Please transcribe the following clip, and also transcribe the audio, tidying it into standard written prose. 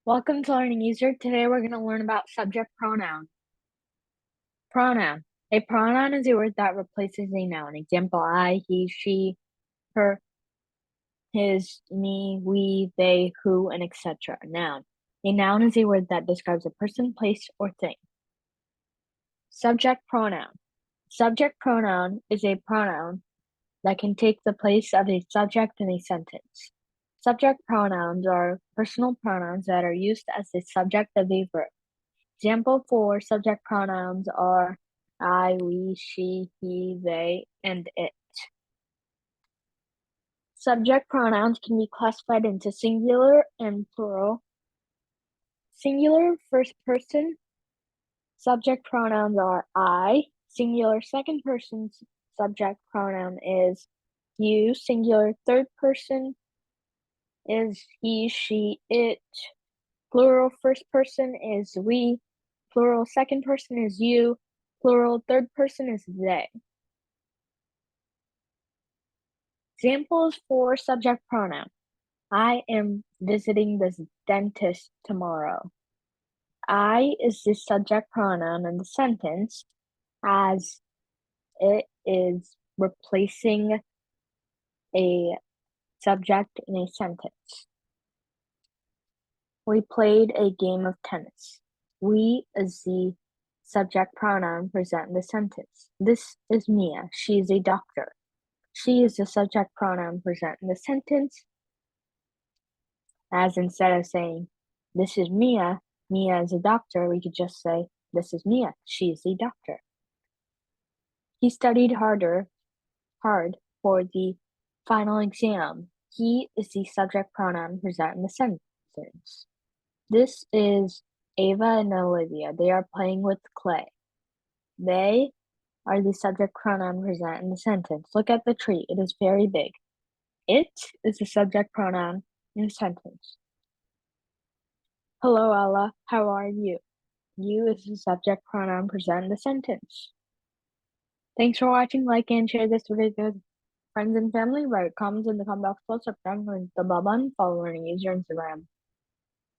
Welcome to Learning Easier. Today we're going to learn about subject pronoun. Pronoun. A pronoun is a word that replaces a noun. Example, I, he, she, her, his, me, we, they, who, and etc. Noun. A noun is a word that describes a person, place, or thing. Subject pronoun. Subject pronoun is a pronoun that can take the place of a subject in a sentence. Subject pronouns are personal pronouns that are used as the subject of a verb. Example for subject pronouns are I, we, she, he, they, and it. Subject pronouns can be classified into singular and plural. Singular first person subject pronouns are I. Singular second person subject pronoun is you. Singular third person is he, she, it. Plural first person is we. Plural second person is you. Plural third person is they. Examples for subject pronoun. I am visiting the dentist tomorrow. I is the subject pronoun in the sentence as it is replacing a subject in a sentence. We played a game of tennis. We is the subject pronoun present in the sentence. This is Mia. She is a doctor. She is the subject pronoun present in the sentence, as instead of saying, this is Mia, Mia is a doctor, we could just say, this is Mia, she is a doctor. He studied hard for the final exam. He is the subject pronoun present in the sentence. This is Ava and Olivia. They are playing with clay. They are the subject pronoun present in the sentence. Look at the tree. It is very big. It is the subject pronoun in the sentence. Hello, Ella. How are you? You is the subject pronoun present in the sentence. Thanks for watching. Like and share this video with friends and family. Write comments in the comment box below. Subscribe to the bell button. Follow Learning Easier on Instagram.